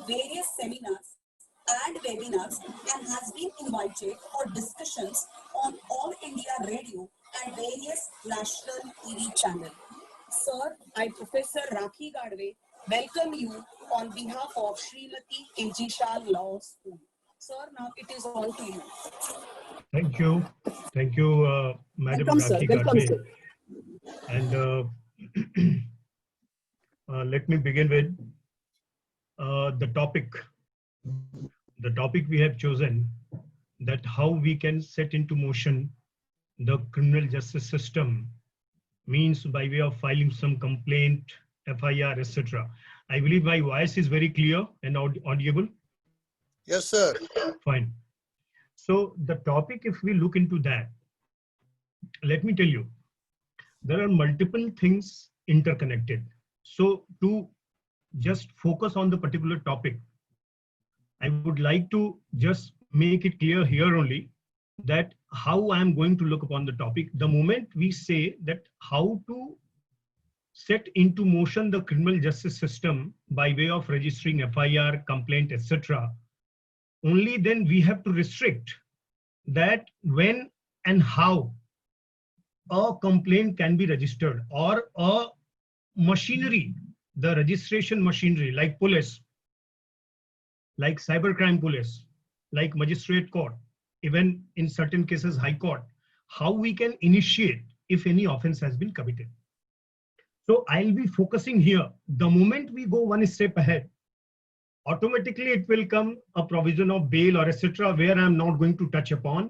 various seminars and webinars and has been invited for discussions on All India Radio and various national TV channels. Sir, I, Professor Rakhi Gadve, welcome you on behalf of Srimati A.G. Shah Law School. Sir, now it is on to you. Thank you. Thank you, Madam Rakhi Gadve. And let me begin with the topic. The topic we have chosen, that how we can set into motion the criminal justice system, means by way of filing some complaint, FIR, etc. I believe my voice is very clear and audible. Yes, sir. Fine. So the topic, if we look into that, let me tell you, there are multiple things interconnected. So to just focus on the particular topic, I would like to just make it clear here only that how I am going to look upon the topic. The moment we say that how to set into motion the criminal justice system by way of registering FIR, complaint, etc., only then we have to restrict that when and how a complaint can be registered, or a machinery, the registration machinery like police, like cybercrime police, like magistrate court, even in certain cases high court, how we can initiate if any offense has been committed. So I'll be focusing here. The moment we go one step ahead, automatically it will come a provision of bail or etc., where I'm not going to touch upon.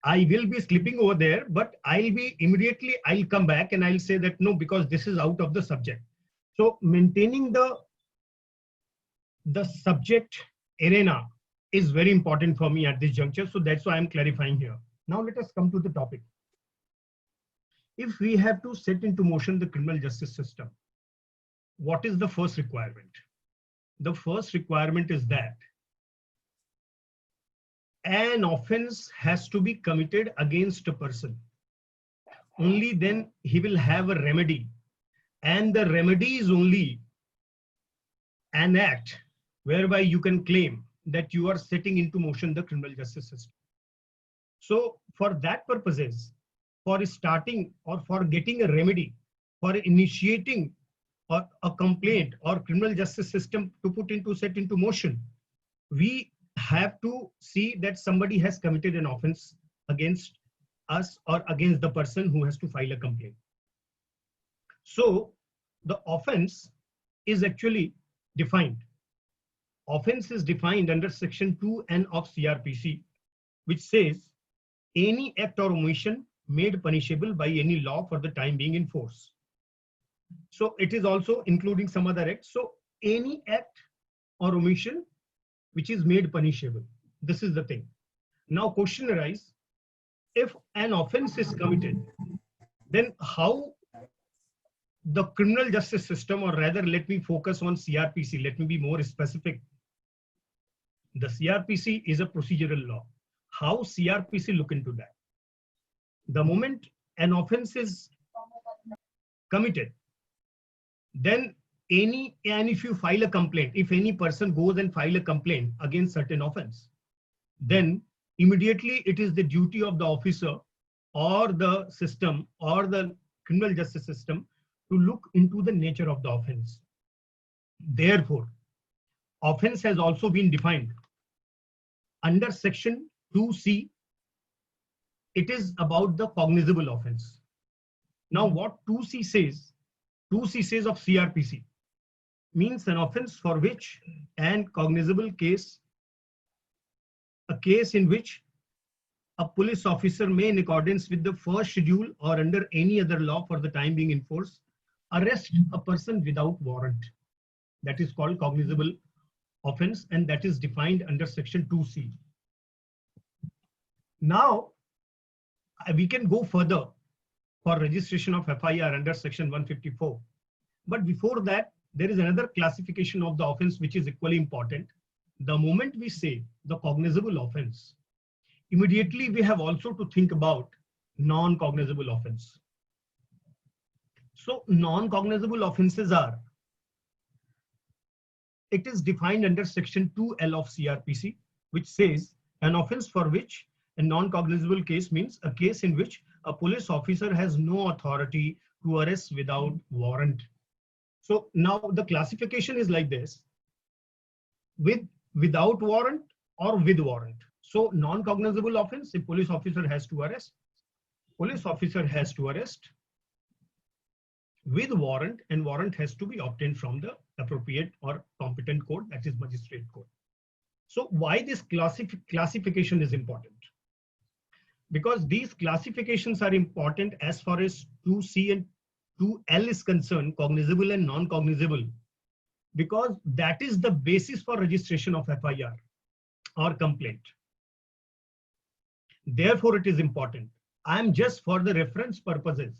I will be slipping over there, but I'll come back and I'll say that no, because this is out of the subject. So maintaining the subject arena is very important for me at this juncture. So that's why I'm clarifying here. Now let us come to the topic. If we have to set into motion the criminal justice system, what is the first requirement? The first requirement is that an offense has to be committed against a person. Only then he will have a remedy. And the remedy is only an act whereby you can claim that you are setting into motion the criminal justice system. So for that purposes, for starting or for getting a remedy, for initiating a complaint or criminal justice system to set into motion, we have to see that somebody has committed an offense against us or against the person who has to file a complaint. So the offense is actually defined. Offense is defined under section 2N of CRPC, which says any act or omission made punishable by any law for the time being in force. So it is also including some other acts. So any act or omission which is made punishable. This is the thing. Now question arises, if an offense is committed, then how the criminal justice system, or rather let me focus on CRPC, let me be more specific. The CRPC is a procedural law. How CRPC look into that? The moment an offense is committed, then and if you file a complaint, if any person goes and file a complaint against certain offense, then immediately it is the duty of the officer or the system or the criminal justice system to look into the nature of the offense. Therefore, offense has also been defined under section 2C. It is about the cognizable offense. Now what 2C says, 2C says of CRPC, means an offense for which an cognizable case, a case in which a police officer may, in accordance with the first schedule or under any other law for the time being in force, arrest a person without warrant. That is called cognizable offense, and that is defined under section 2C. Now we can go further for registration of FIR under section 154. But before that, there is another classification of the offense which is equally important. The moment we say the cognizable offense, immediately we have also to think about non-cognizable offense. So non-cognizable offenses are it is defined under section 2L of CRPC, which says an offense for which a non-cognizable case means a case in which a police officer has no authority to arrest without warrant. So now the classification is like this: without warrant or with warrant. So non-cognizable offense, a police officer has to arrest. Police officer has to arrest with warrant, and warrant has to be obtained from the appropriate or competent court, that is magistrate court. So why this classification is important? Because these classifications are important as far as 2C and 2L is concerned, cognizable and non-cognizable, because that is the basis for registration of FIR or complaint. Therefore, it is important. I am just for the reference purposes,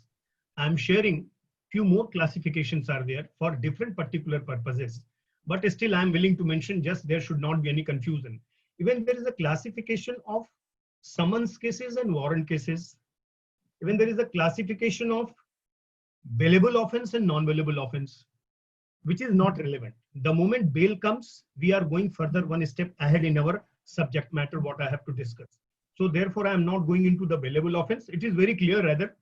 I am sharing few more classifications are there for different particular purposes, but still I am willing to mention, just there should not be any confusion. Even there is a classification of summons cases and warrant cases. Even there is a classification of bailable offense and non-bailable offense, which is not relevant. The moment bail comes, we are going further one step ahead in our subject matter, what I have to discuss. So therefore, I am not going into the bailable offense. It is very clear, rather,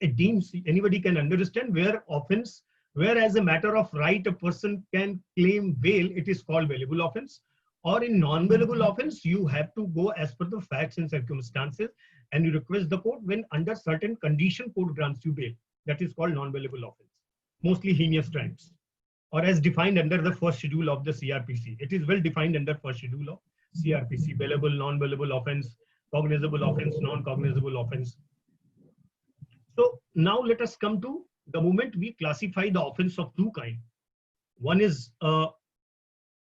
it deems anybody can understand where offense, where as a matter of right, a person can claim bail, it is called bailable offense. Or in non-bailable offense, you have to go as per the facts and circumstances, and you request the court when under certain condition court grants you bail. That is called non-bailable offense. Mostly heinous crimes, or as defined under the first schedule of the CRPC. It is well defined under first schedule of CRPC: bailable, non-bailable offense, cognizable offense, non-cognizable offense. So now let us come to the moment we classify the offense of two kinds. One is a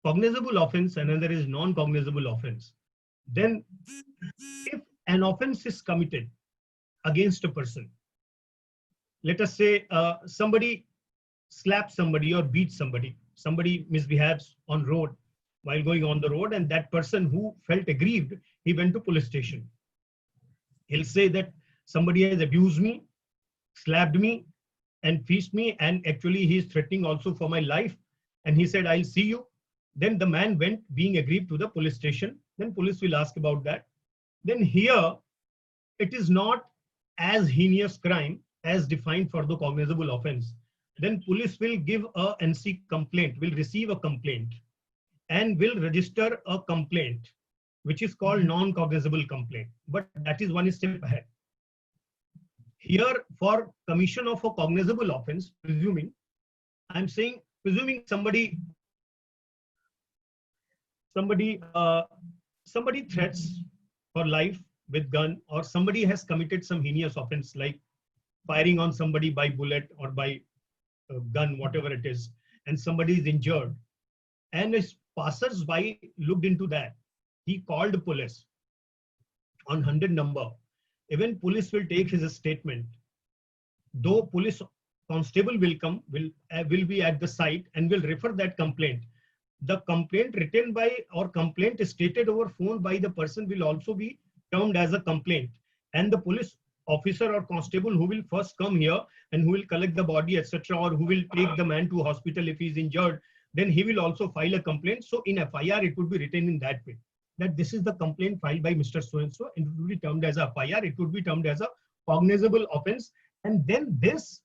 cognizable offense, another is non-cognizable offense. Then if an offense is committed against a person, let us say somebody slaps somebody or beats somebody, somebody misbehaves on road while going on the road, and that person who felt aggrieved, he went to police station. He'll say that somebody has abused me, slapped me and fished me, and actually he is threatening also for my life, and he said, I'll see you. Then the man went being aggrieved to the police station. Then police will ask about that. Then here it is not as heinous crime as defined for the cognizable offense. Then police will give a NC complaint, will receive a complaint, and will register a complaint, which is called non-cognizable complaint. But that is one step ahead. Here, for commission of a cognizable offense, presuming, I'm saying, presuming somebody threats for life with gun, or somebody has committed some heinous offense like firing on somebody by bullet or by gun, whatever it is, and somebody is injured, and a passers-by looked into that. He called police on 100 number. Even police will take his statement. Though police constable will come, will be at the site and will refer that complaint. The complaint written by or complaint stated over phone by the person will also be termed as a complaint. And the police officer or constable who will first come here and who will collect the body, etc., or who will take the man to hospital if he is injured, then he will also file a complaint. So in FIR, it would be written in that way, that this is the complaint filed by Mr. So-and-so, and it would be termed as a FIR. It would be termed as a cognizable offense. And then this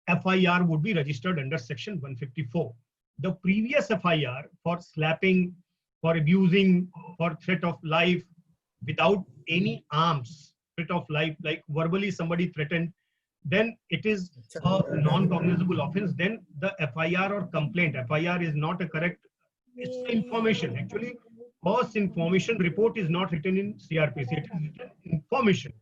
FIR would be registered under section 154. The previous FIR for slapping, for abusing, for threat of life without any arms, threat of life, like verbally somebody threatened, then it is a non-cognizable offense. Then the FIR or complaint, FIR is not a correct, it's information. Actually, first information report is not written in CRPC, it is written information.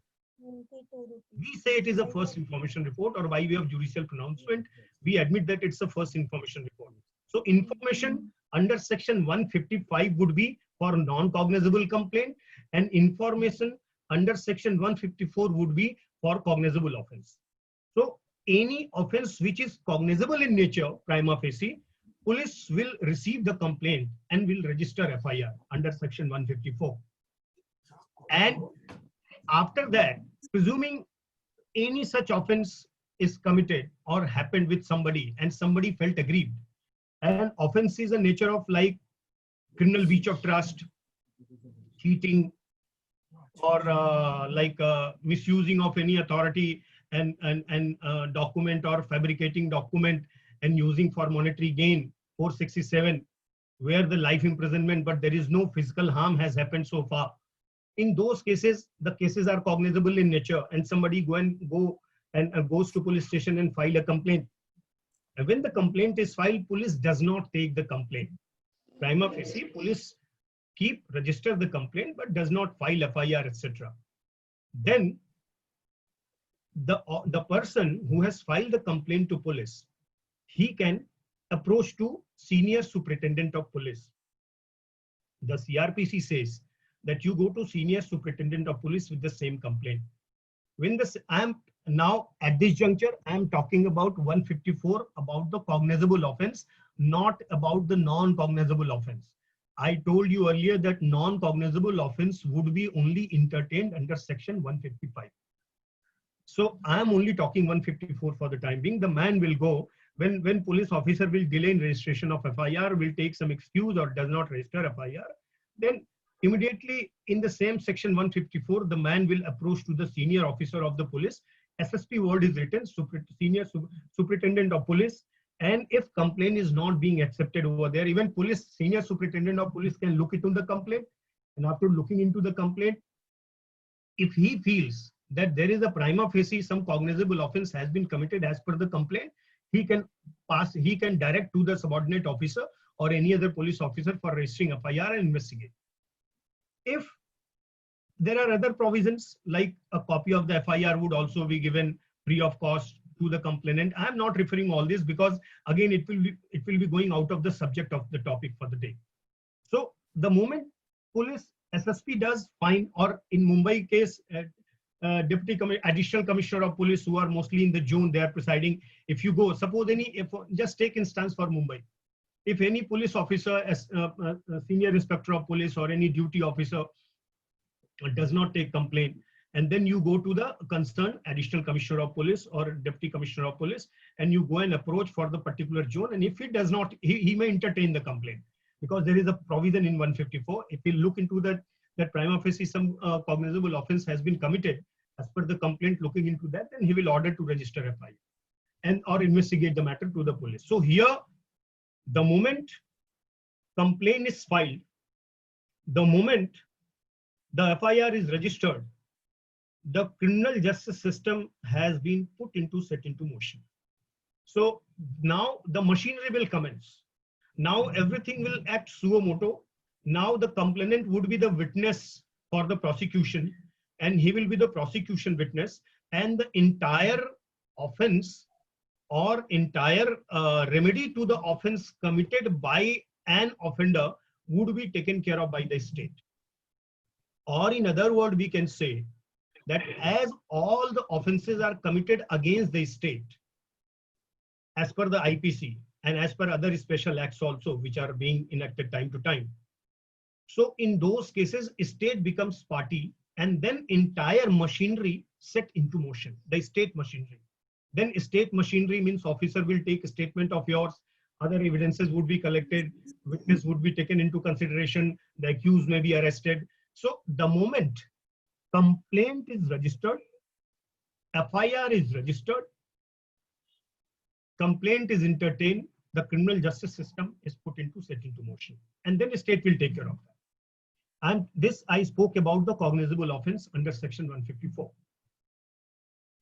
We say it is a first information report, or by way of judicial pronouncement, we admit that it's a first information report. So information under section 155 would be for non-cognizable complaint, and information under section 154 would be for cognizable offense. So any offense which is cognizable in nature, prima facie, police will receive the complaint and will register FIR under section 154. And after that, presuming any such offense is committed or happened with somebody and somebody felt aggrieved, And offense is a nature of like criminal breach of trust, cheating, or misusing of any authority and document or fabricating document and using for monetary gain. 467, where the life imprisonment, but there is no physical harm has happened so far. In those cases, the cases are cognizable in nature, and somebody goes to police station and file a complaint. And when the complaint is filed, police does not take the complaint. Prima facie, police register the complaint, but does not file FIR, etc. Then the person who has filed the complaint to police, he can approach to senior superintendent of police. The CRPC says that you go to senior superintendent of police with the same complaint. When I am now at this juncture, I am talking about 154, about the cognizable offense, not about the non-cognizable offense. I told you earlier that non-cognizable offense would be only entertained under section 155. So I am only talking 154 for the time being. The man will go when police officer will delay in registration of FIR, will take some excuse or does not register FIR, then immediately in the same section 154, the man will approach to the senior officer of the police. SSP word is written, senior superintendent of police. And if complaint is not being accepted over there, even senior superintendent of police can look into the complaint. And after looking into the complaint, if he feels that there is a prima facie some cognizable offense has been committed as per the complaint, he can direct to the subordinate officer or any other police officer for registering FIR and investigate. If there are other provisions, like a copy of the FIR would also be given free of cost to the complainant. I am not referring all this because again it will be going out of the subject of the topic for the day. So the moment police SSP does find, or in Mumbai case, additional commissioner of police who are mostly in the zone, they are presiding. If you go, suppose just take instance for Mumbai. If any police officer, senior inspector of police or any duty officer does not take complaint, and then you go to the concerned additional commissioner of police or deputy commissioner of police, and you go and approach for the particular zone, and if he does not, he may entertain the complaint, because there is a provision in 154. If we look into that prima facie some cognizable offense has been committed as per the complaint, looking into that, then he will order to register FIR and or investigate the matter to the police. So here, the moment complaint is filed, the moment the FIR is registered, the criminal justice system has been set into motion. So now the machinery will commence. Now everything will act suo moto. Now the complainant would be the witness for the prosecution, and he will be the prosecution witness, and the entire offense or entire remedy to the offense committed by an offender would be taken care of by the state. Or in other words, we can say that as all the offenses are committed against the state, as per the IPC and as per other special acts also, which are being enacted time to time. So in those cases, state becomes party, and then entire machinery set into motion, the state machinery. Then state machinery means officer will take a statement of yours, other evidences would be collected, witness would be taken into consideration, the accused may be arrested. So the moment complaint is registered, FIR is registered, complaint is entertained, the criminal justice system is set into motion, and then the state will take care of that. And this I spoke about the cognizable offense under section 154.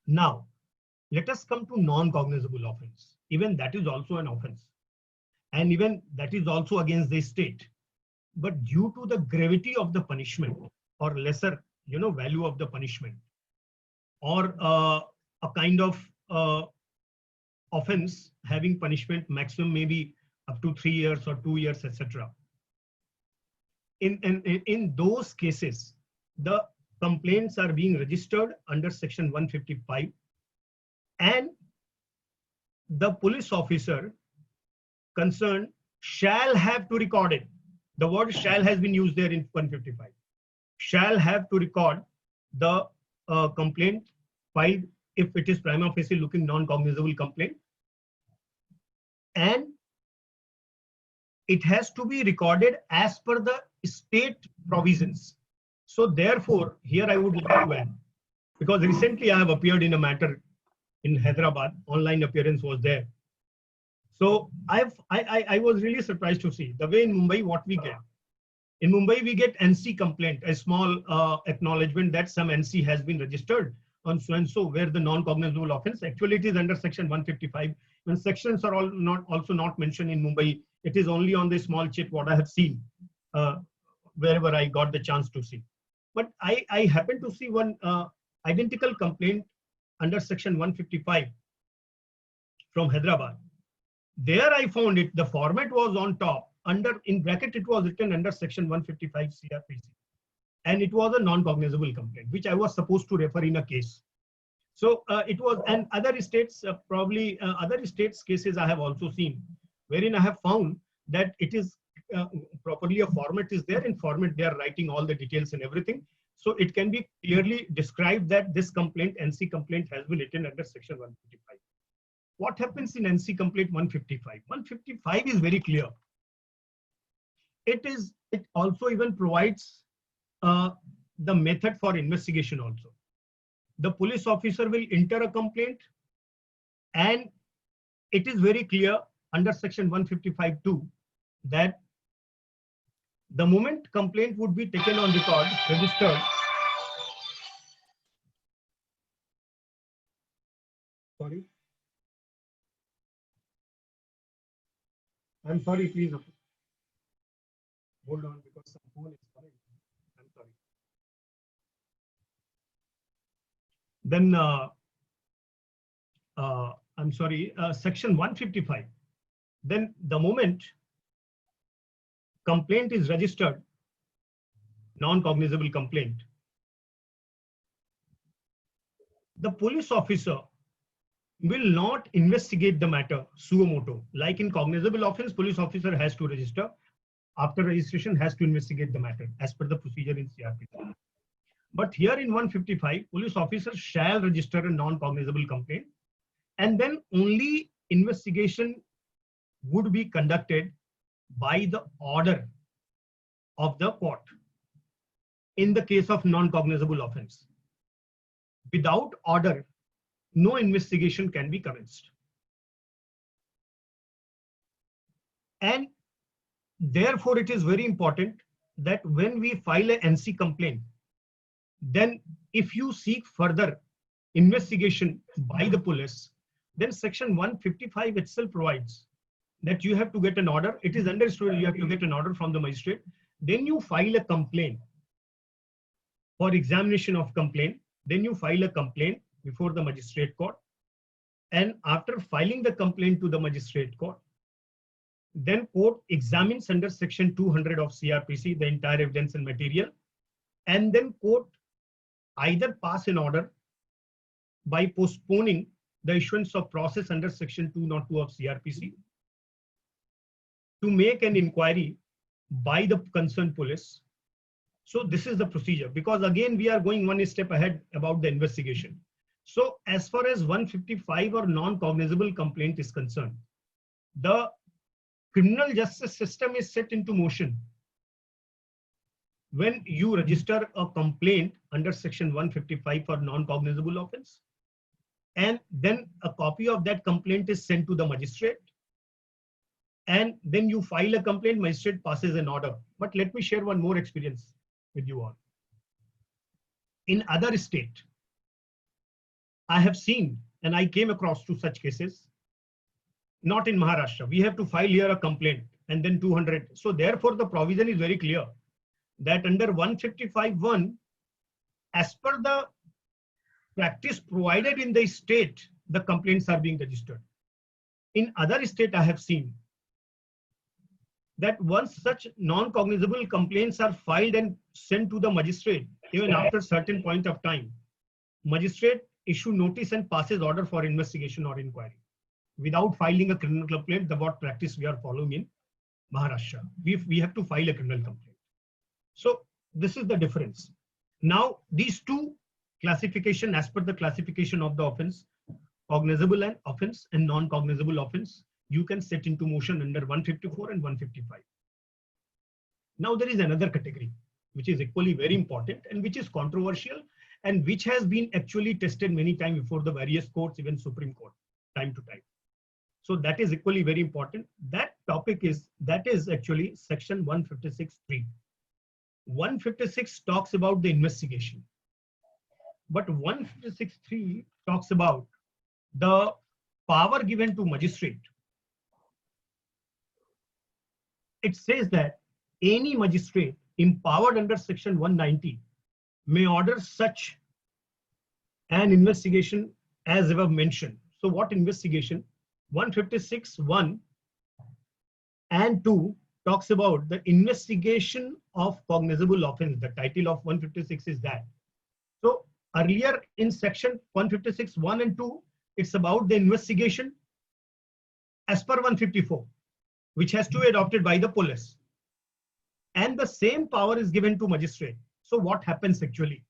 Now, let us come to non-cognizable offense. Even that is also an offense, and even that is also against the state. But due to the gravity of the punishment or lesser, value of the punishment, or a kind of offense having punishment maximum maybe up to 3 years or 2 years, etc. In those cases, the complaints are being registered under section 155, and the police officer concerned shall have to record it. The word shall has been used there in 155. Shall have to record the complaint filed if it is prima facie looking non-cognizable complaint, and it has to be recorded as per the state provisions. So therefore, here I would like to add, because recently I have appeared in a matter in Hyderabad, online appearance was there. So I was really surprised to see the way in Mumbai what we get. In Mumbai, we get NC complaint, a small acknowledgement that some NC has been registered on so and so, where the non-cognizable offense. Actually, it is under section 155. When sections are all not also not mentioned in Mumbai, it is only on the small chit what I have seen, wherever I got the chance to see. But I happened to see one identical complaint under section 155 from Hyderabad. There I found it, the format was on top, under in bracket it was written under section 155 CRPC, and it was a non-cognizable complaint which I was supposed to refer in a case. So it was, and other states probably other states cases I have also seen, wherein I have found that it is properly a format is there. In format they are writing all the details and everything, so it can be clearly described that this complaint, NC complaint, has been written under section 155. What happens in NC complaint 155? 155 is very clear. It also even provides the method for investigation also. The police officer will enter a complaint, and it is very clear under section 155(2) that the moment complaint would be taken on record, registered. Sorry. I'm sorry, please hold on because some phone is coming. I'm sorry. Then I'm sorry, section 155. Then the moment complaint is registered, non-cognizable complaint, the police officer will not investigate the matter suo motu. Like in cognizable offense, police officer has to register. After registration, has to investigate the matter as per the procedure in CRPC. But here in 155, police officer shall register a non-cognizable complaint, and then only investigation would be conducted by the order of the court in the case of non-cognizable offense. Without order, no investigation can be commenced. And therefore, it is very important that when we file a NC complaint, then if you seek further investigation by the police, then section 155 itself provides that you have to get an order. It is understood you have to get an order from the magistrate. Then you file a complaint for examination of complaint. Then you file a complaint before the magistrate court. And after filing the complaint to the magistrate court, then court examines under section 200 of CRPC the entire evidence and material, and then court either pass an order by postponing the issuance of process under section 202 of CRPC to make an inquiry by the concerned police. So this is the procedure, because again we are going one step ahead about the investigation. So as far as 155 or non-cognizable complaint is concerned, the criminal justice system is set into motion when you register a complaint under section 155 for non-cognizable offense, and then a copy of that complaint is sent to the magistrate, and then you file a complaint, magistrate passes an order. But let me share one more experience with you all. In other state, I have seen and I came across to such cases, not in Maharashtra. We have to file here a complaint and then 200. So therefore the provision is very clear that under 155(1), as per the practice provided in the state, the complaints are being registered. In other state, I have seen that once such non-cognizable complaints are filed and sent to the magistrate, even after certain point of time, magistrate issue notice and passes order for investigation or inquiry without filing a criminal complaint. The what practice we are following in Maharashtra, we have to file a criminal complaint. So this is the difference. Now these two classification, as per the classification of the offense, cognizable and offense and non-cognizable offense, you can set into motion under 154 and 155. Now there is another category which is equally very important and which is controversial and which has been actually tested many times before the various courts, even Supreme Court, time to time. So that is equally very important. That is actually section 156(3). 156 talks about the investigation, but 156(3) talks about the power given to magistrate. It says that any magistrate empowered under section 190 may order such an investigation as above mentioned. So what investigation? 156(1) and 2 talks about the investigation of cognizable offense. The title of 156 is that. So earlier in section 156(1) and 2, it's about the investigation as per 154, which has to be adopted by the police. And the same power is given to magistrate. So what happens actually?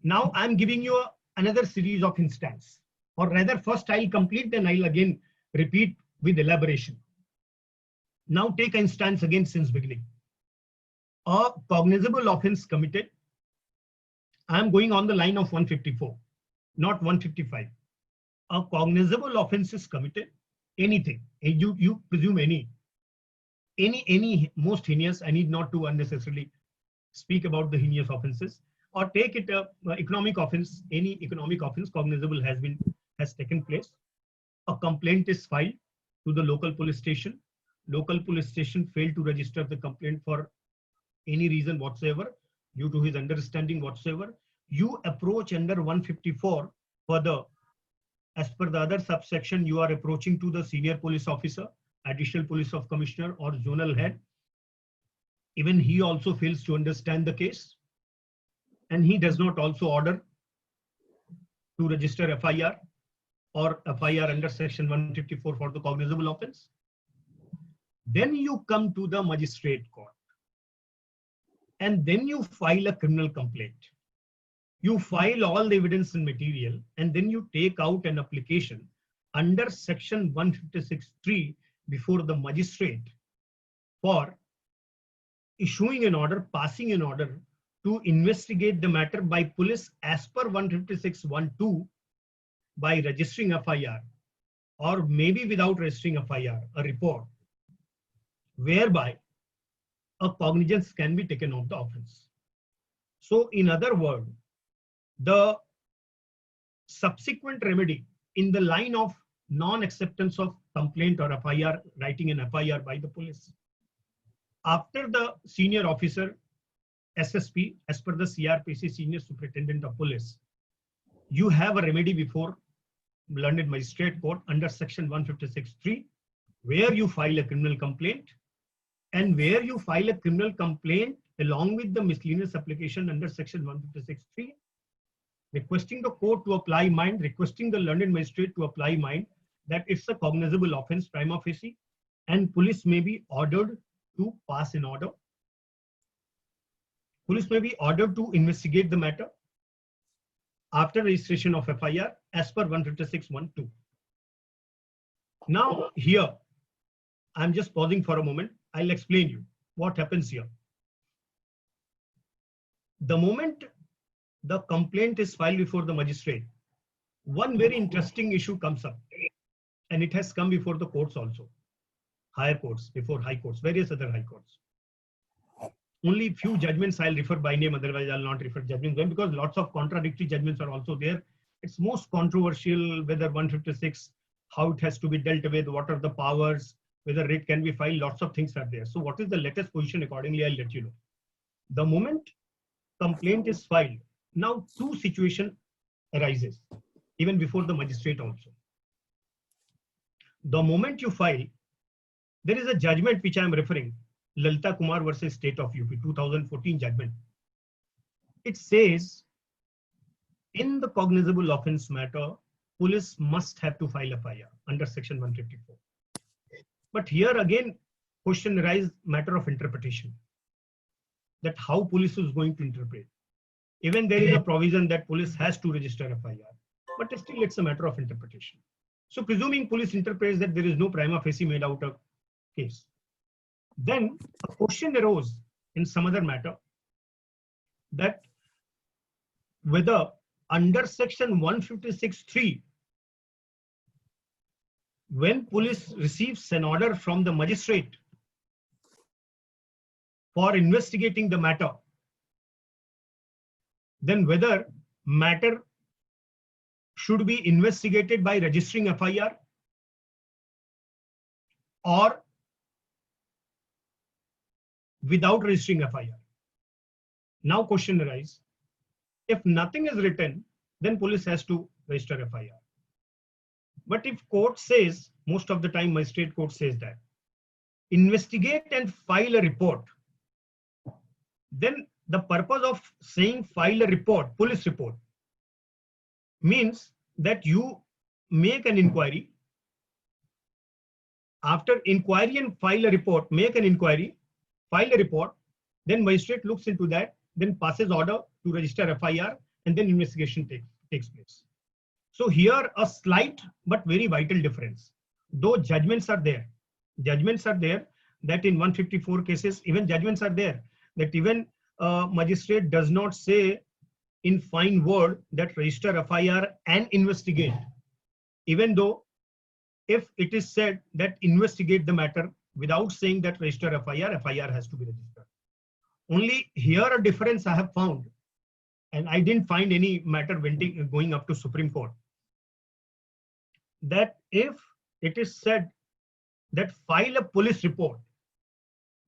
Now I'm giving you another series of instances, or rather first I'll complete, then I'll again repeat with elaboration. Now take instance again since beginning. A cognizable offense committed. I'm going on the line of 154, not 155. A cognizable offense is committed. Anything, you presume any most heinous. I need not to unnecessarily speak about the heinous offenses, or take it economic offense. Any economic offense cognizable has taken place. A complaint is filed to the local police station. Local police station failed to register the complaint for any reason whatsoever, due to his understanding whatsoever. You approach under 154 further. As per the other subsection, you are approaching to the senior police officer, additional police commissioner, or zonal head. Even he also fails to understand the case, and he does not also order to register FIR or FIR under section 154 for the cognizable offense. Then you come to the magistrate court, and then you file a criminal complaint. You file all the evidence and material, and then you take out an application under section 156(3) before the magistrate for issuing an order, passing an order to investigate the matter by police as per 156(1)(2) by registering FIR, or maybe without registering FIR, a report, whereby a cognizance can be taken of the offense. So in other words, the subsequent remedy in the line of non-acceptance of complaint or FIR, writing an FIR by the police, after the senior officer, SSP, as per the CRPC, Senior Superintendent of Police, you have a remedy before London Magistrate Court under section 156(3), where you file a criminal complaint, and where you file a criminal complaint along with the miscellaneous application under section 156(3), requesting the court to apply mind, requesting the London Magistrate to apply mind that it's a cognizable offense prima facie, and police may be ordered to pass an order. Police may be ordered to investigate the matter after registration of FIR as per 156(1)(2). Now here, I'm just pausing for a moment. I'll explain you what happens here. The moment the complaint is filed before the magistrate, one very interesting issue comes up, and it has come before the courts also, higher courts, before high courts, various other high courts. Only few judgments I'll refer by name, otherwise I'll not refer judgments, because lots of contradictory judgments are also there. It's most controversial whether 156, how it has to be dealt with, what are the powers, whether it can be filed, lots of things are there. So what is the latest position? Accordingly, I'll let you know. The moment complaint is filed, now two situations arises, even before the magistrate also. The moment you file, there is a judgment which I am referring, Lalita Kumar versus State of UP, 2014 judgment. It says, in the cognizable offense matter, police must have to file a FIR under section 154. But here again, question arises, matter of interpretation, that how police is going to interpret. Even there is a provision that police has to register a FIR, but still it's a matter of interpretation. So presuming police interprets that there is no prima facie made out a case, then a question arose in some other matter that whether under section 156(3), when police receives an order from the magistrate for investigating the matter, then whether matter should be investigated by registering FIR or without registering FIR. Now question arises, if nothing is written, then police has to register FIR. But if court says, most of the time magistrate court says that, investigate and file a report, then the purpose of saying file a report, police report, means that you make an inquiry. After inquiry and file a report, make an inquiry, file a report, then magistrate looks into that, then passes order to register FIR, and then investigation takes place. So here a slight but very vital difference. Though judgments are there that in 154 cases, even judgments are there that even magistrate does not say in fine word that register FIR and investigate, even though if it is said that investigate the matter without saying that register FIR, FIR has to be registered. Only here a difference I have found, and I didn't find any matter going up to Supreme Court, that if it is said that file a police report,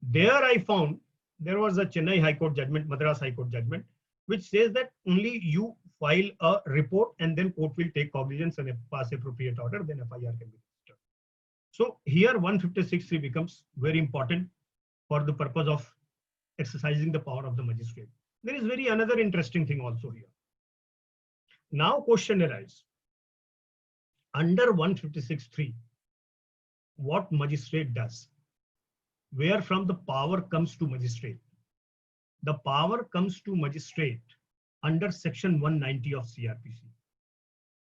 there I found there was a Chennai High Court judgment, Madras High Court judgment, which says that only you file a report and then court will take cognizance and pass appropriate order, then FIR can be registered. So here 156(3) becomes very important for the purpose of exercising the power of the magistrate. There is another interesting thing also here. Now question arises, under 156(3), what magistrate does? Where from the power comes to magistrate? The power comes to magistrate under section 190 of CRPC.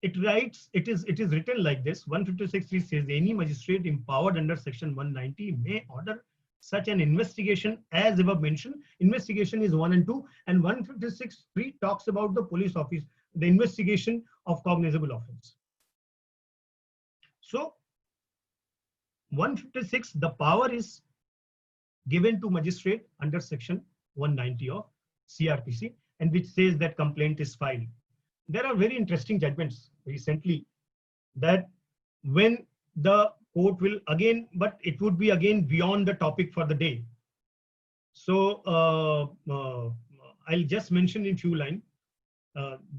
It is written like this. 156(3) says any magistrate empowered under section 190 may order such an investigation as above mentioned. Investigation is 1 and 2, and 156(3) talks about the police office, the investigation of cognizable offense. So 156, the power is given to magistrate under section 190 of CRPC, and which says that complaint is filed. There are very interesting judgments recently that when the court will again, but it would be again beyond the topic for the day. So I'll just mention in few lines,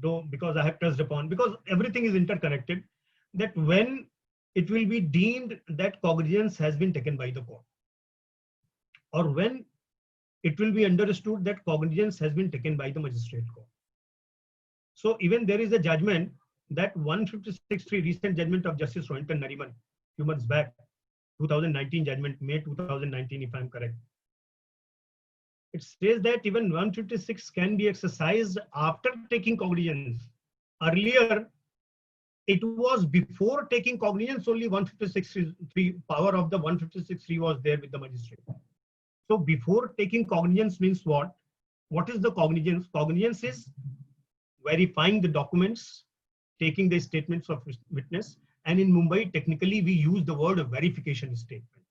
though, because I have touched upon, because everything is interconnected, that when it will be deemed that cognizance has been taken by the court, or when it will be understood that cognizance has been taken by the magistrate court. So even there is a judgment that 156(3) recent judgment of Justice Rohinton Nariman, few months back, 2019 judgment, May 2019, if I'm correct. It says that even 156 can be exercised after taking cognizance. Earlier, it was before taking cognizance, only 156(3), power of the 156(3) was there with the magistrate. So before taking cognizance means what? What is the cognizance? Cognizance is verifying the documents, taking the statements of witness. And in Mumbai, technically, we use the word verification statement,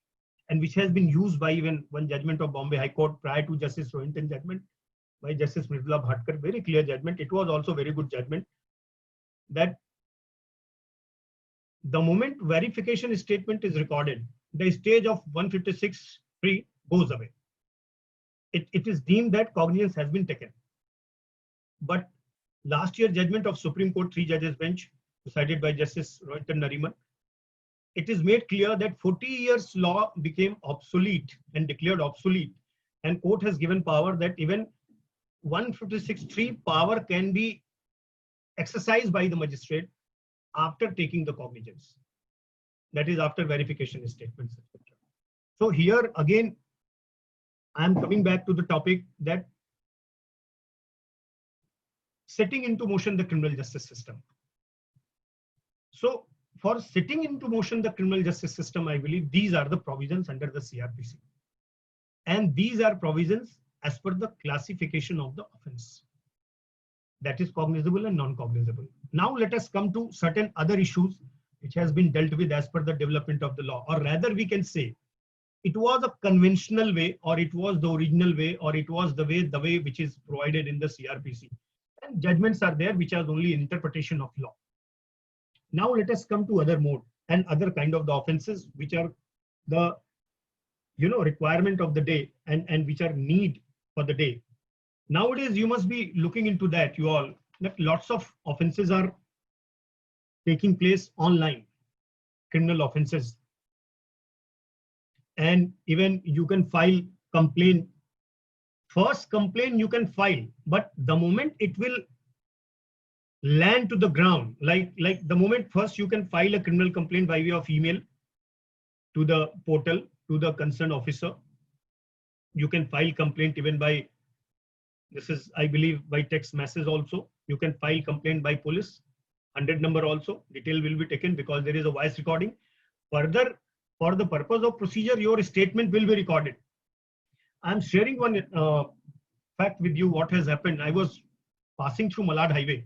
and which has been used by even one judgment of Bombay High Court prior to Justice Rohinton judgment by Justice Mridula Bhatkar. Very clear judgment. It was also very good judgment that the moment verification statement is recorded, the stage of 156(3) goes away. It is deemed that cognizance has been taken. But last year judgment of Supreme Court 3 judges bench decided by Justice Rohinton Nariman, it is made clear that 40 years law became obsolete and declared obsolete, and court has given power that even 156(3) power can be exercised by the magistrate after taking the cognizance, that is after verification statements, etc. So here again I am coming back to the topic that setting into motion the criminal justice system. So for setting into motion the criminal justice system, I believe these are the provisions under the CRPC. And these are provisions as per the classification of the offense. That is cognizable and non-cognizable. Now let us come to certain other issues which has been dealt with as per the development of the law, or rather we can say it was a conventional way, or it was the original way, or it was the way which is provided in the CRPC. And judgments are there which are only interpretation of law. Now let us come to other mode and other kind of the offenses which are the requirement of the day and which are need for the day. Nowadays, you must be looking into that, you all, that lots of offenses are taking place online, criminal offenses. And even you can file complaint. First complaint you can file, but the moment it will land to the ground, like the moment first you can file a criminal complaint by way of email to the portal, to the concerned officer. You can file complaint even by, this is, I believe, by text message also. You can file complaint by police, 100 number also. Detail will be taken because there is a voice recording. Further, for the purpose of procedure, your statement will be recorded. I'm sharing one fact with you what has happened. I was passing through Malad Highway.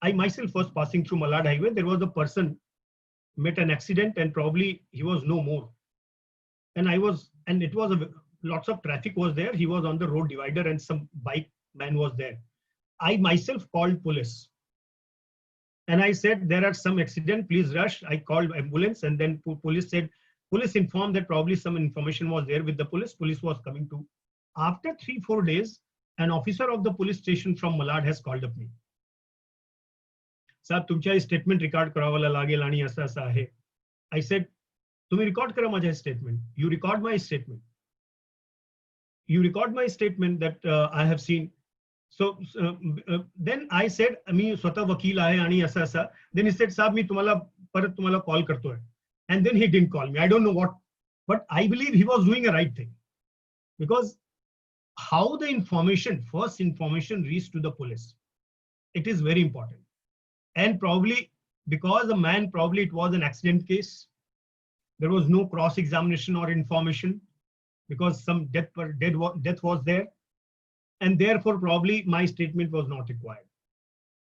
I myself was passing through Malad Highway. There was a person met an accident and probably he was no more. And it was lots of traffic was there. He was on the road divider and some bike man was there. I myself called police. And I said, there are some accident, please rush. I called ambulance and then police informed that probably some information was there with the police. Police was coming to. After 3-4 days, an officer of the police station from Malad has called up me. Sir, तुमच्या statement record करावाला लागेल आणि असं असं आहे. I said, तुम्ही record करा माझा statement. You record my statement. You record my statement that I have seen. So then I said, मी स्वतः वकील आहे आणि असं असं. Then he said, साहब मी परत तुम्हाला call करतोय. And then he didn't call me. I don't know what, but I believe he was doing a right thing. Because how the first information reached to the police, it is very important. And probably because the man, probably it was an accident case. There was no cross-examination or information because some death was there. And therefore probably my statement was not required.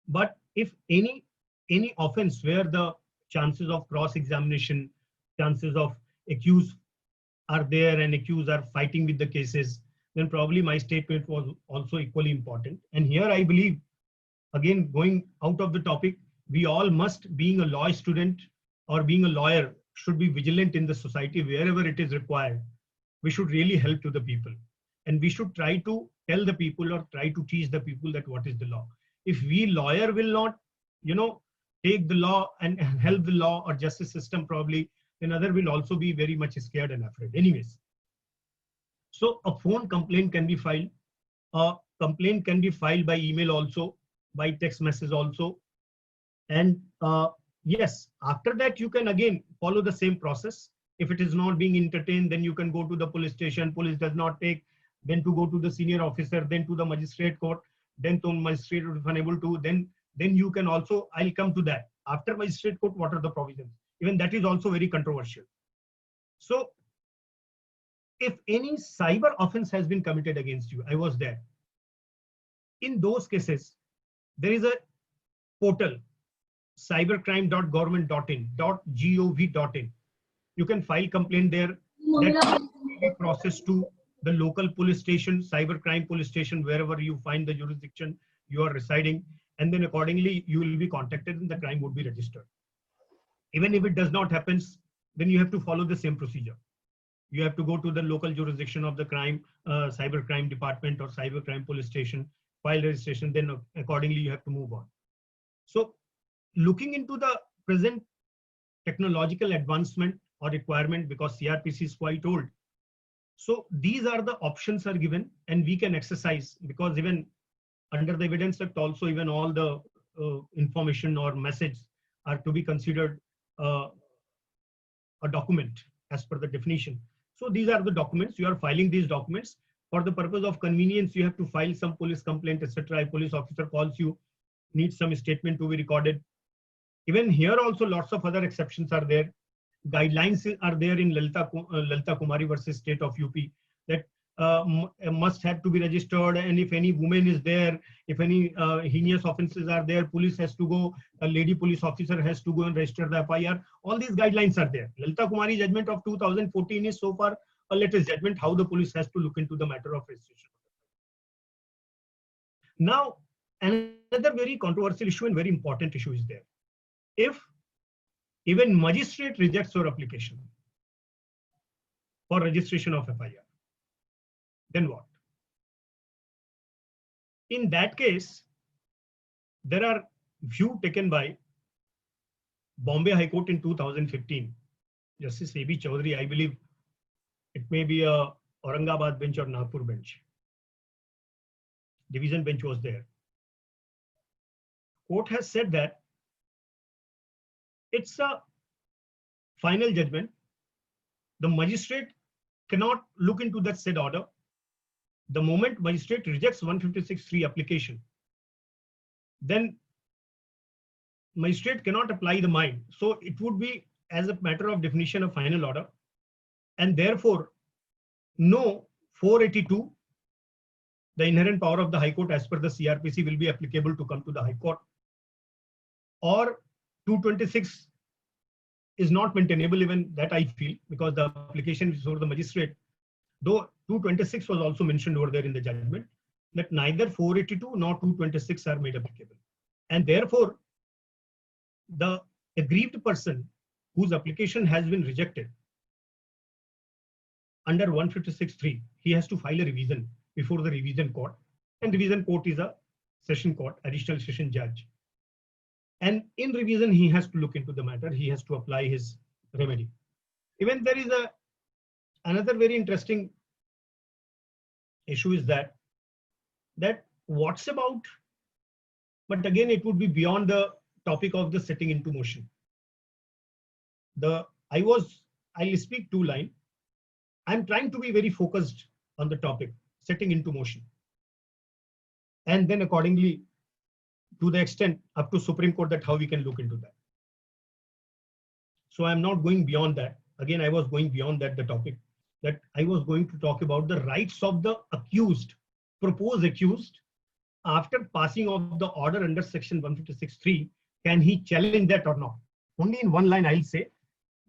But if any offense where the chances of cross-examination, chances of accused are there and accused are fighting with the cases, then probably my statement was also equally important. And here I believe, again, going out of the topic, we all must, being a law student or being a lawyer, should be vigilant in the society wherever it is required. We should really help to the people. And we should try to tell the people or try to teach the people that what is the law. If we lawyer will not, take the law and help the law or justice system probably, then other will also be very much scared and afraid. Anyways. So a phone complaint can be filed. A complaint can be filed by email also, by text message also. And yes, after that you can again follow the same process. If it is not being entertained, then you can go to the police station. Police does not take, then to go to the senior officer, then to the magistrate court, then to magistrate if unable to, then you can also, I'll come to that. After magistrate court, what are the provisions? Even that is also very controversial. So if any cyber offense has been committed against you, I was there. In those cases, there is a portal, cybercrime.government.in.gov.in. You can file complaint there. That will be processed to the local police station, cybercrime police station, wherever you find the jurisdiction you are residing. And then accordingly, you will be contacted and the crime would be registered. Even if it does not happen, then you have to follow the same procedure. You have to go to the local jurisdiction of the crime, cybercrime department or cybercrime police station, file registration, then accordingly you have to move on. So looking into the present technological advancement or requirement, because CRPC is quite old. So these are the options are given and we can exercise, because even under the Evidence Act also, even all the information or message are to be considered a document as per the definition. So these are the documents. You are filing these documents for the purpose of convenience. You have to file some police complaint, etc. A police officer calls you, needs some statement to be recorded. Even here also lots of other exceptions are there. Guidelines are there in Lalita Kumari versus State of UP that must have to be registered, and if any woman is there, if any heinous offences are there, police has to go, a lady police officer has to go and register the FIR. All these guidelines are there. Lalita Kumari judgment of 2014 is so far a latest judgment how the police has to look into the matter of registration. Now, another very controversial issue and very important issue is there. If even magistrate rejects your application for registration of FIR, then what? In that case, there are view taken by Bombay High Court in 2015. Justice A.B. Chaudhary, I believe it may be a Aurangabad bench or Nagpur bench. Division bench was there. Court has said that it's a final judgment. The magistrate cannot look into that said order. The moment magistrate rejects 156(3) application, then magistrate cannot apply the mind. So it would be, as a matter of definition, a final order, and therefore no 482, the inherent power of the High Court as per the CRPC, will be applicable to come to the High Court, or 226 is not maintainable. Even that I feel, because the application is for the magistrate, though 226 was also mentioned over there in the judgment, that neither 482 nor 226 are made applicable, and therefore the aggrieved person whose application has been rejected under 156(3), he has to file a revision before the revision court, and revision court is a session court, additional session judge, and in revision he has to look into the matter, he has to apply his remedy. Even there is another very interesting issue is that what's about, but again it would be beyond the topic of the setting into motion. I'll speak two lines. I'm trying to be very focused on the topic setting into motion, and then accordingly to the extent up to Supreme Court that how we can look into that. So I'm not going beyond that. Again, I was going beyond that, the topic that I was going to talk about the rights of the accused, proposed accused, after passing of the order under section 156(3), can he challenge that or not? Only in one line I'll say,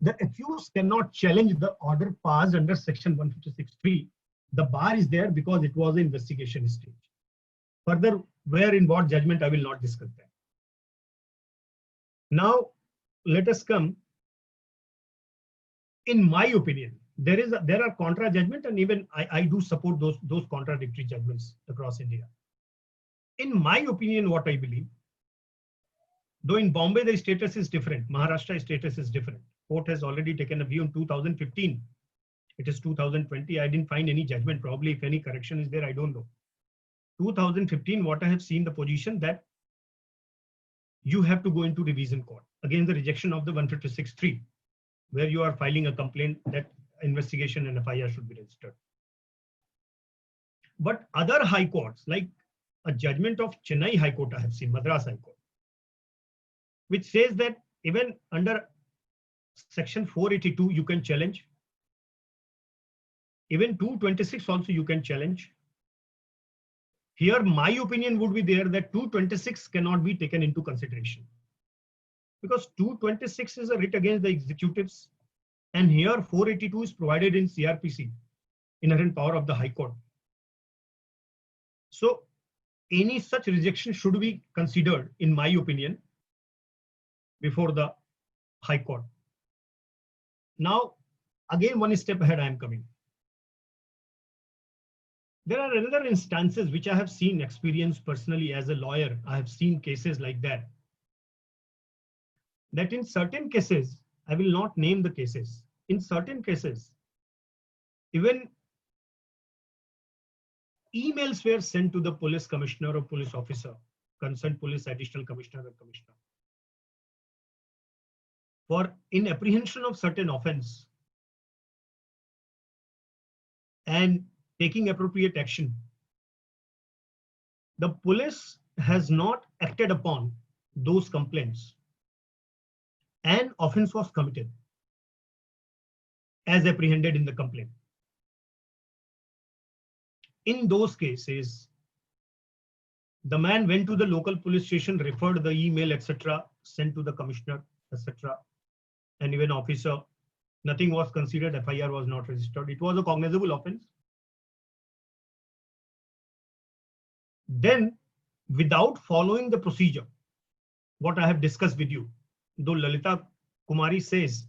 the accused cannot challenge the order passed under section 156(3). The bar is there because it was an investigation stage. Further, where in what judgment, I will not discuss that. Now, let us come. In my opinion, there are contra judgment, and even I do support those contradictory judgments across India. In my opinion, what I believe, though in Bombay the status is different, Maharashtra status is different. Court has already taken a view in 2015. It is 2020. I didn't find any judgment. Probably if any correction is there, I don't know. 2015, what I have seen the position that you have to go into revision court against the rejection of the 156(3), where you are filing a complaint that investigation and FIR should be registered. But other high courts, like a judgment of Chennai High Court, I have seen, Madras High Court, which says that even under section 482 you can challenge, even 226 also you can challenge. Here my opinion would be there that 226 cannot be taken into consideration, because 226 is a writ against the executives, and here 482 is provided in CRPC, inherent power of the High Court. So any such rejection should be considered, in my opinion, before the High Court. Now, again, one step ahead I am coming. There are other instances which I have seen, experienced personally as a lawyer. I have seen cases like that. That in certain cases, I will not name the cases. In certain cases, even emails were sent to the police commissioner or police officer, concerned police additional commissioner or commissioner, for in apprehension of certain offense and taking appropriate action. The police has not acted upon those complaints. an offense was committed as apprehended in the complaint. In those cases, the man went to the local police station, referred the email, etc., sent to the commissioner, etc., and even officer. Nothing was considered, FIR was not registered. It was a cognizable offense. Then, without following the procedure, what I have discussed with you, though Lalita Kumari says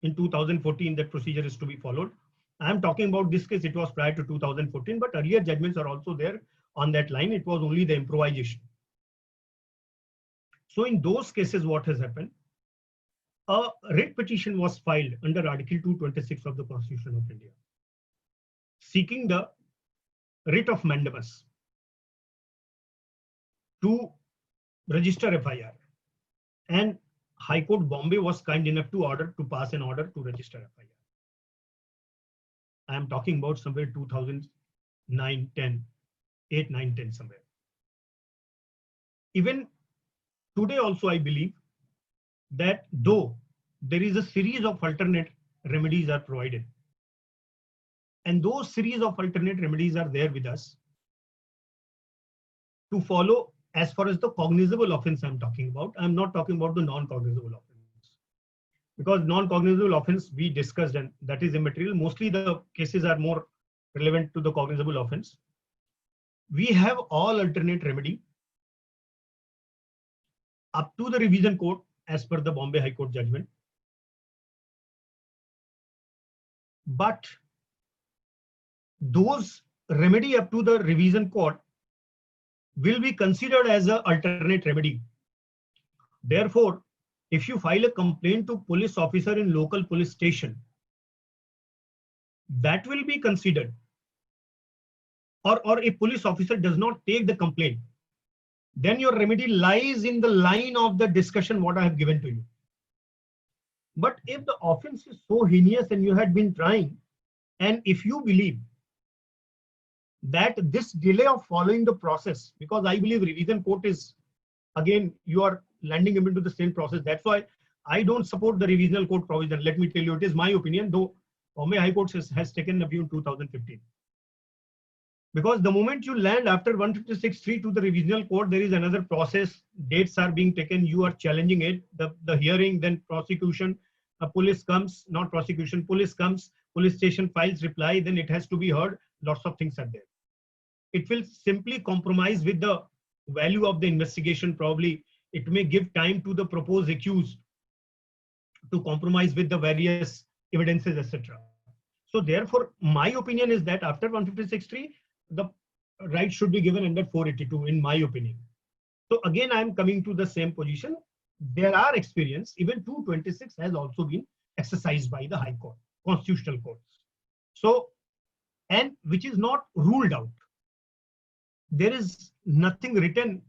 in 2014 that procedure is to be followed, I am talking about this case, it was prior to 2014, but earlier judgments are also there on that line. It was only the improvisation. So in those cases, what has happened? A writ petition was filed under Article 226 of the Constitution of India, seeking the writ of mandamus to register FIR. And High Court Bombay was kind enough to pass an order to register FIR. I am talking about somewhere 2009, 10, 8, 9, 10 somewhere. Even today also I believe that though there is a series of alternate remedies are provided, and those series of alternate remedies are there with us to follow as far as the cognizable offense I'm talking about. I'm not talking about the non-cognizable offense, because non-cognizable offense we discussed and that is immaterial. Mostly the cases are more relevant to the cognizable offense. We have all alternate remedy up to the revision court as per the Bombay High Court judgment. But those remedy up to the revision court will be considered as an alternate remedy. Therefore, if you file a complaint to police officer in local police station, that will be considered. Or if police officer does not take the complaint, then your remedy lies in the line of the discussion what I have given to you. But if the offense is so heinous and you had been trying, and if you believe that this delay of following the process, because I believe revision court is, again, you are landing into the same process. That's why I don't support the revisional court provision. Let me tell you, it is my opinion, though Bombay High Court has taken a view in 2015. Because the moment you land after 156.3 to the revisional court, there is another process. Dates are being taken. You are challenging it. The hearing, then prosecution. Police comes, not prosecution. Police comes. Police station files reply. Then it has to be heard. Lots of things are there. It will simply compromise with the value of the investigation. Probably it may give time to the proposed accused to compromise with the various evidences, etc. So therefore, my opinion is that after 156.3, the right should be given under 482, in my opinion. So again, I am coming to the same position. There are experience, even 226 has also been exercised by the High Court, constitutional courts. So, and which is not ruled out. There is nothing written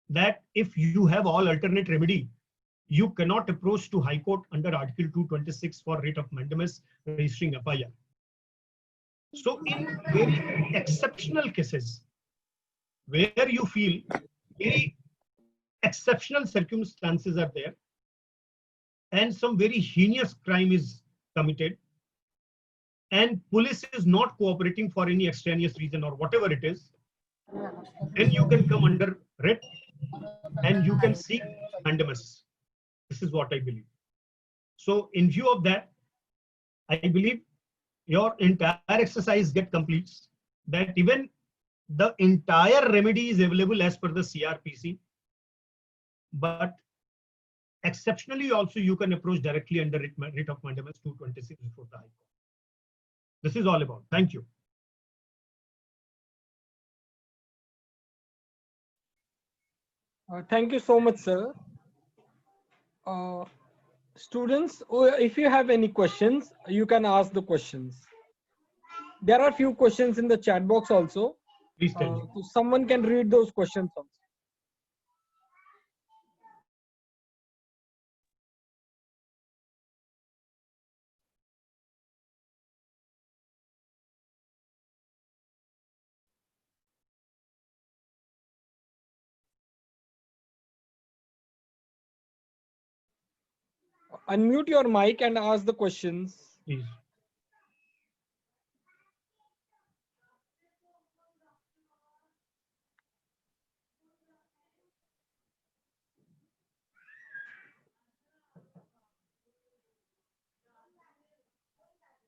that if you have all alternate remedy, you cannot approach to High Court under Article 226 for writ of mandamus registering FIR. So in very exceptional cases where you feel very exceptional circumstances are there and some very heinous crime is committed and police is not cooperating for any extraneous reason or whatever it is, then you can come under writ and you can seek mandamus. This is what I believe. So in view of that, I believe your entire exercise get completes, that even the entire remedy is available as per the CRPC, but exceptionally also you can approach directly under writ of mandamus 226 before the High Court. This is all about. Thank you. Thank you so much, sir. Students, if you have any questions, you can ask the questions. There are few questions in the chat box also. Please tell me. So someone can read those questions also. Unmute your mic and ask the questions. Please.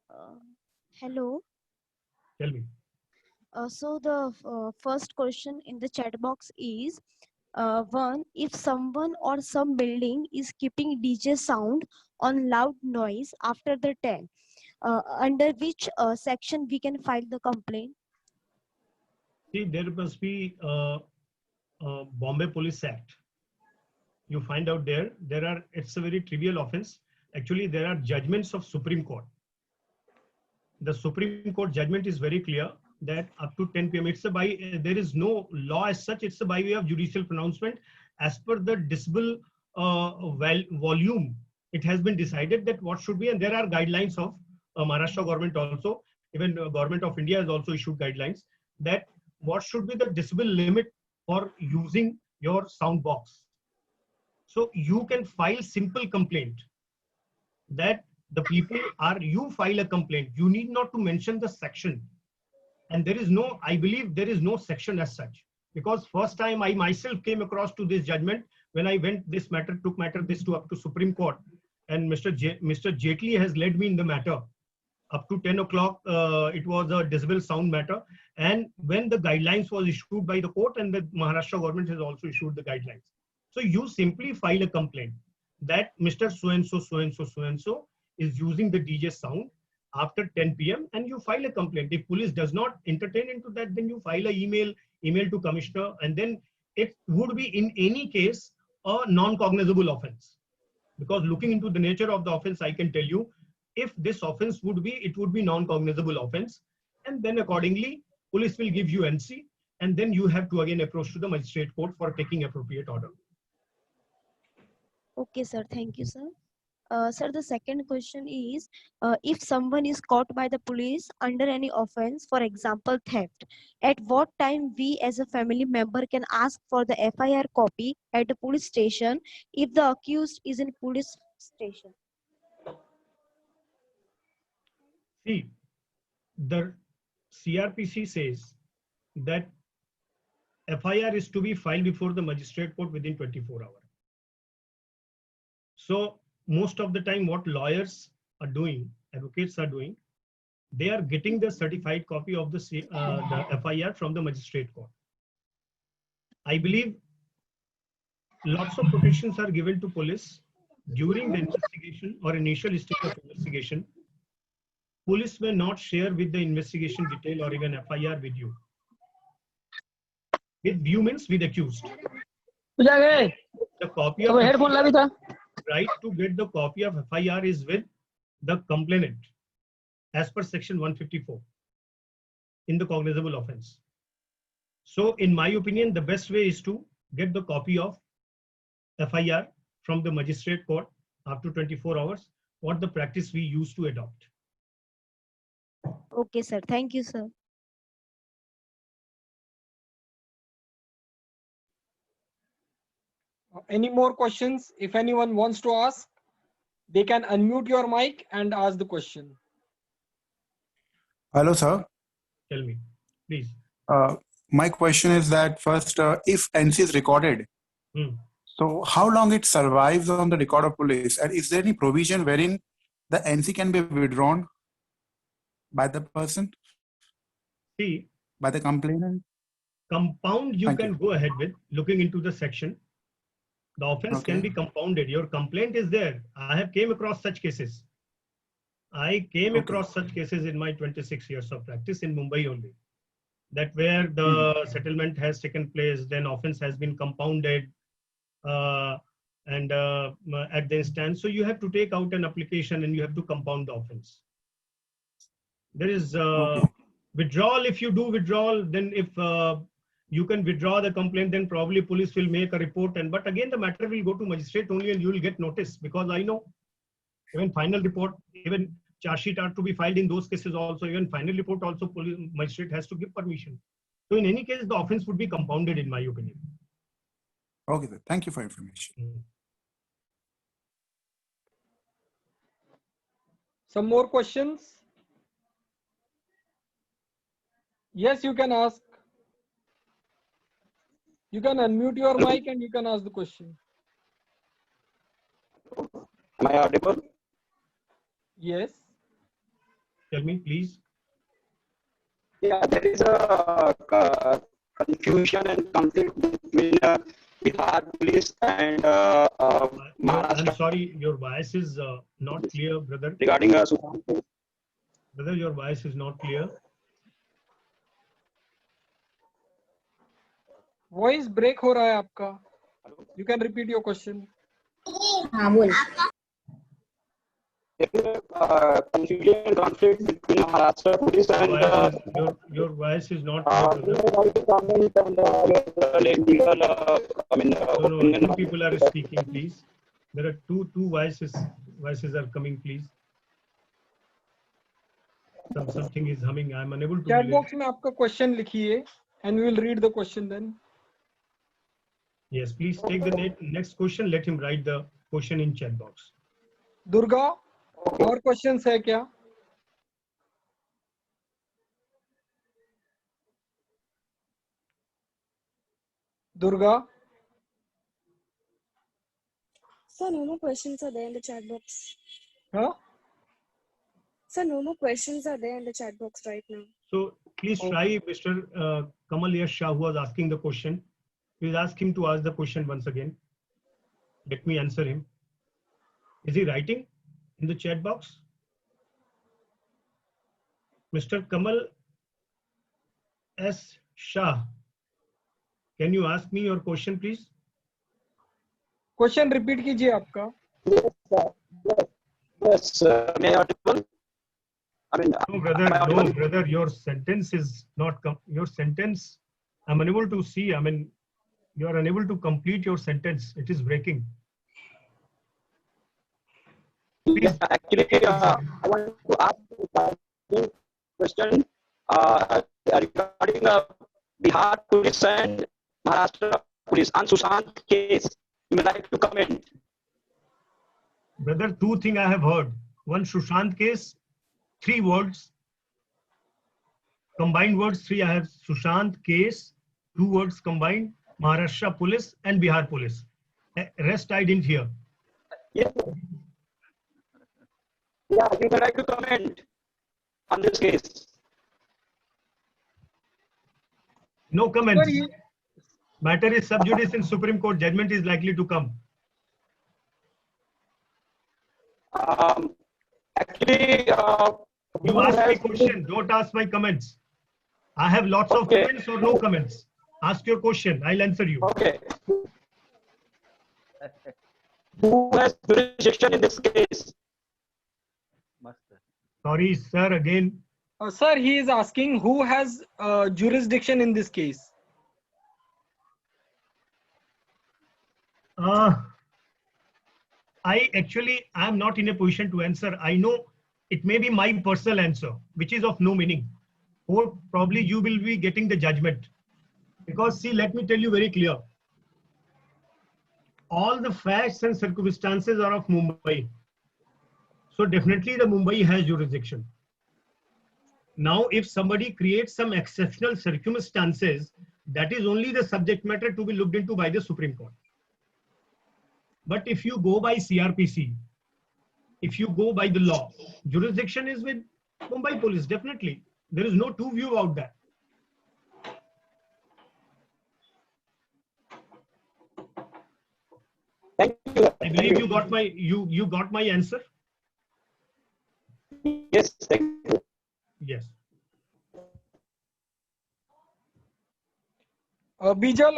Uh, Hello. Tell me. So the first question in the chat box is one, if someone or some building is keeping DJ sound on loud noise after the 10, under which section we can file the complaint? See, there must be Bombay Police Act. You find out it's a very trivial offense. Actually, there are judgments of Supreme Court. The Supreme Court judgment is very clear that up to 10 p.m. There is no law as such. It's by way of judicial pronouncement. As per the decibel volume, it has been decided that what should be, and there are guidelines of Maharashtra government also. Even government of India has also issued guidelines that what should be the decibel limit for using your sound box. So you can file simple complaint that the people are, you file a complaint. You need not to mention the section. And there is no, I believe there is no section as such. Because first time I myself came across to this judgment when I went this matter, took matter this to up to Supreme Court. And Mr. Jaitley has led me in the matter. Up to 10 o'clock, it was a decibel sound matter. And when the guidelines was issued by the court, and the Maharashtra government has also issued the guidelines. So you simply file a complaint that Mr. So-and-so, so-and-so, so-and-so is using the DJ sound after 10 p.m. and you file a complaint. If police does not entertain into that, then you file a email to commissioner, and then it would be in any case a non-cognizable offense. Because looking into the nature of the offense, I can tell you, if this offense would be, it would be non-cognizable offense, and then accordingly, police will give you NC, and then you have to again approach to the magistrate court for taking appropriate order. Okay, sir. Thank you, sir. Sir, the second question is, if someone is caught by the police under any offense, for example, theft, at what time we as a family member can ask for the FIR copy at the police station if the accused is in police station? See, the CRPC says that FIR is to be filed before the magistrate court within 24 hours. So most of the time what lawyers are doing, advocates are doing, they are getting the certified copy of the FIR from the magistrate court. I believe lots of protections are given to police during the investigation or initial stage of investigation. Police may not share with the investigation detail or even FIR with you. With you means with accused. The copy of right to get the copy of FIR is with the complainant as per section 154 in the cognizable offense. So in my opinion, the best way is to get the copy of FIR from the magistrate court after 24 hours, what the practice we used to adopt. Okay, sir. Thank you, sir. Any more questions? If anyone wants to ask, they can unmute your mic and ask the question. Hello, sir. Tell me, please. My question is that first, if NC is recorded, so how long it survives on the record of police? And is there any provision wherein the NC can be withdrawn by the person? See, by the complainant? Compound you Thank can you. go ahead with looking into the section. The offense can be compounded. Your complaint is there. I have came across such cases. I came across such cases in my 26 years of practice in Mumbai only. That where the settlement has taken place, then offense has been compounded and at the instance. So you have to take out an application and you have to compound the offense. There is withdrawal. If you do withdrawal, then if you can withdraw the complaint, then probably police will make a report. And but again, the matter will go to magistrate only, and you will get notice, because I know even final report, even charge sheet are to be filed in those cases also. Even final report also, police magistrate has to give permission. So in any case, the offense would be compounded, in my opinion. Okay, sir. Thank you for information. Some more questions? Yes, you can ask. You can unmute your mic and you can ask the question. Am I audible? Yes. Tell me, please. Yeah, there is a confusion and conflict between Bihar police and I'm Maharashtra sorry, your voice is not clear, brother. regarding Sushant case. Brother, your voice is not clear. Voice break हो रहा है आपका. You can repeat your question. There is a confusion and conflict between Maharashtra police and Your voice is not clear, brother. No, two people are speaking, please. There are two voices are coming, please. Something is humming. I'm unable to. Chat box में आपका question लिखिए and we will read the question then. Yes, please take the next question. Let him write the question in chat box. Durga, और questions है क्या? Durga? Sir, no more questions are there in the chat box. Huh? Sir, no more questions are there in the chat box right now. So please try Mr. Kamal Yash Shah, who was asking the question. Please ask him to ask the question once again. Let me answer him. Is he writing in the chat box? Mr. Kamal S. Shah, can you ask me your question, please? Question repeat कीजिए आपका. Yes, sir. May I audible? I mean, No, brother, your sentence is not your sentence. I'm unable to see. I mean, you are unable to complete your sentence. It is breaking. Please. Actually, I want to ask a question regarding Bihar police and Maharashtra police on Sushant case. You may like to comment. Brother, two things I have heard. One Sushant case, 3 words. Combined words 3 I have. Sushant case, 2 words combined. Maharashtra police and Bihar police. Rest I didn't hear. Yes. Yeah, you may like to comment on this case. No comments. Matter is sub judice in Supreme Court. Judgment is likely to come. Actually, you ask my question. Don't ask my comments. I have lots of comments or no comments. Ask your question. I'll answer you. Okay. Who has jurisdiction in this case? Sorry, sir. Again. Sir, he is asking who has jurisdiction in this case. I'm not in a position to answer. I know it may be my personal answer, which is of no meaning. Or probably you will be getting the judgment. Because see, let me tell you very clear. All the facts and circumstances are of Mumbai. So definitely the Mumbai has jurisdiction. Now, if somebody creates some exceptional circumstances, that is only the subject matter to be looked into by the Supreme Court. But if you go by CRPC, if you go by the law, jurisdiction is with Mumbai police, definitely. There is no two view about that. Thank you. I believe you got my answer. Yes, thank you. Yes. Bijal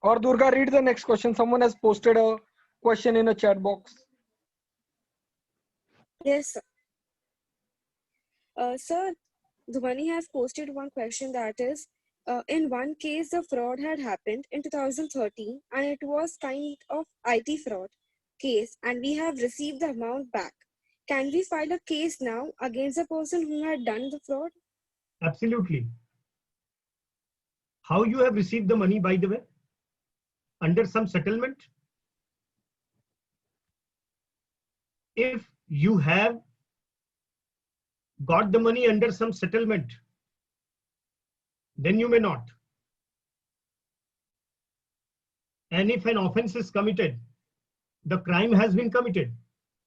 or Durga, read the next question. Someone has posted a question in a chat box. Yes, sir. Sir, Dhwani has posted one question, that is, in one case, the fraud had happened in 2013 and it was kind of IT fraud case and we have received the amount back. Can we file a case now against the person who had done the fraud? Absolutely. How you have received the money, by the way? Under some settlement? If you have got the money under some settlement, then you may not. And if an offense is committed, the crime has been committed.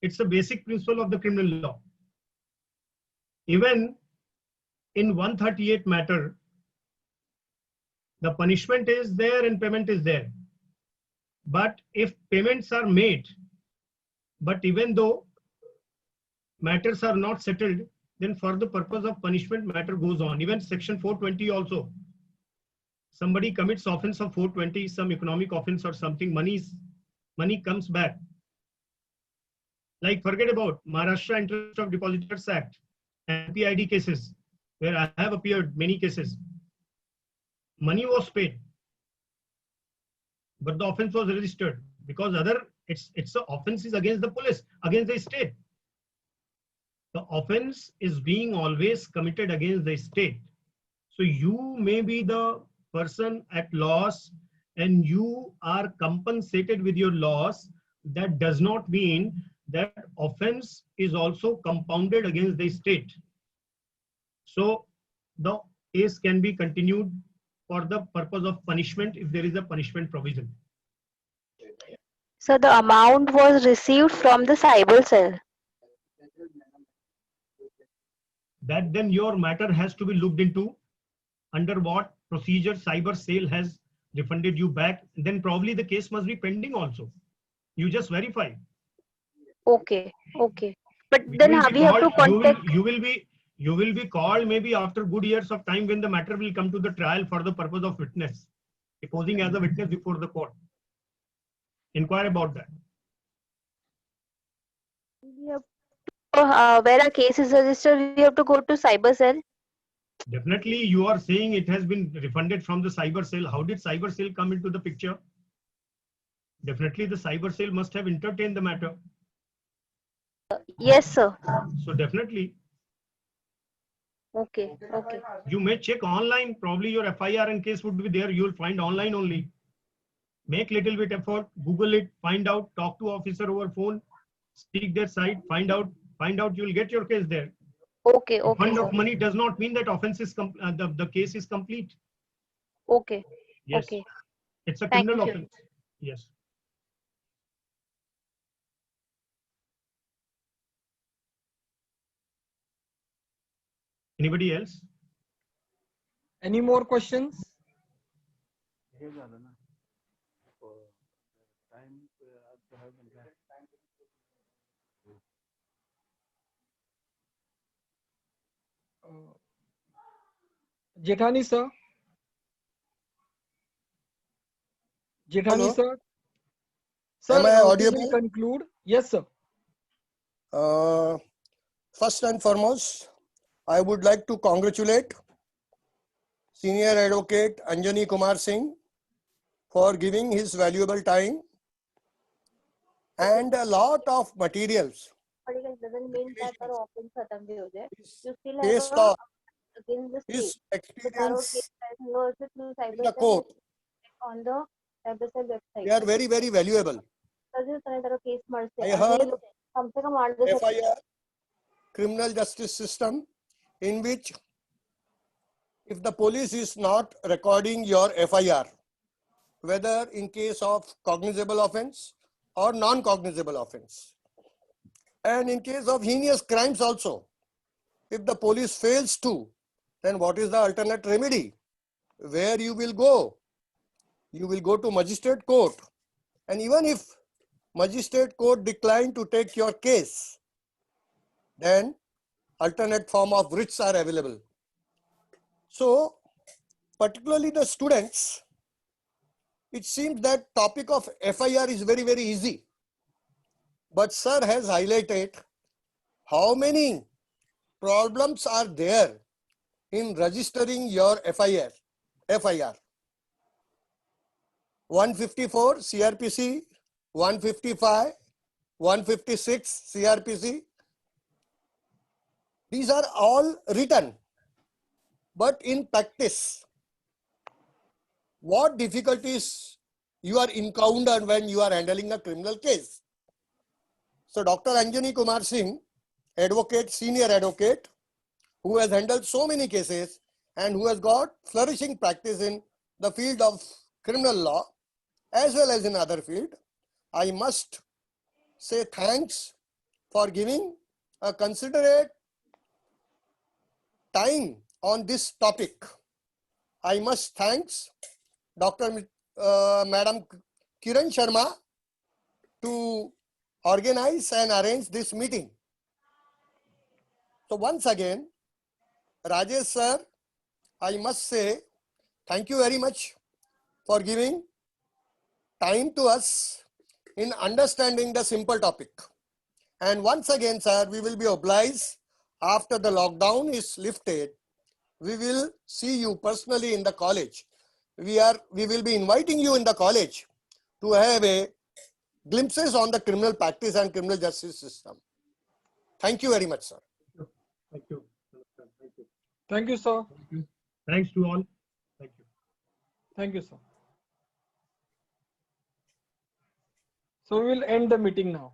It's a basic principle of the criminal law. Even in 138 matter, the punishment is there and payment is there. But if payments are made, but even though matters are not settled, then for the purpose of punishment, matter goes on. Even section 420 also. Somebody commits offense of 420, some economic offense or something, money comes back. Like forget about Maharashtra Interest of Depositors Act and PID cases, where I have appeared many cases. Money was paid, but the offense was registered because it's the offense is against the police, against the state. The offense is being always committed against the state. So you may be the person at loss and you are compensated with your loss. That does not mean that offense is also compounded against the state. So the case can be continued for the purpose of punishment if there is a punishment provision. So the amount was received from the cyber cell. That then your matter has to be looked into under what procedure cyber cell has refunded you back. Then probably the case must be pending also. You just verify. Okay, okay. But then we have to contact. You will be called maybe after good years of time when the matter will come to the trial for the purpose of witness, posing as a witness before the court. Inquire about that. Where a case is registered, we have to go to cyber cell. Definitely, you are saying it has been refunded from the cyber cell. How did cyber cell come into the picture? Definitely, the cyber cell must have entertained the matter. Yes, sir. So definitely. Okay, okay. You may check online. Probably your FIR and case would be there. You will find online only. Make little bit effort. Google it. Find out. Talk to officer over phone. Speak their side. Find out. You will get your case there. Okay, okay. Fund of money does not mean that offense is the case is complete. Okay. Yes. Okay. It's a criminal offense. Yes. Anybody else? Any more questions? Jethani sir. Jethani Hello? sir. Sir, Am I we audible? will conclude. Yes, sir. First and foremost, I would like to congratulate Senior Advocate Anjani Kumar Singh for giving his valuable time and a lot of materials. Doesn't mean that our offense khatam bhi ho jaye. You still Case have law, against the his state. The experience through cyber in the court, on the cyber cell website. they are very, very valuable. I heard FIR, criminal justice system, in which if the police is not recording your FIR, whether in case of cognizable offense or non-cognizable offense, and in case of heinous crimes also, if the police fails to, then what is the alternate remedy? Where you will go? You will go to magistrate court. And even if magistrate court decline to take your case, then alternate form of writs are available. So, particularly the students, it seems that topic of FIR is very, very easy. But sir has highlighted how many problems are there in registering your FIR. 154 CRPC, 155, 156 CRPC. These are all written. But in practice, what difficulties you are encountered when you are handling a criminal case? So Dr. Anjani Kumar Singh, advocate, senior advocate, who has handled so many cases and who has got flourishing practice in the field of criminal law as well as in other field, I must say thanks for giving a considerate time on this topic. I must thanks Dr. Madam Kiran Sharma to organize and arrange this meeting. So once again, Rajesh sir, I must say thank you very much for giving time to us in understanding the simple topic. And once again, sir, we will be obliged after the lockdown is lifted, we will see you personally in the college. We will be inviting you in the college to have a glimpses on the criminal practice and criminal justice system. Thank you very much, sir. Thank you. Thank you, sir. Thank you. Thanks to all. Thank you. Thank you, sir. So we will end the meeting now.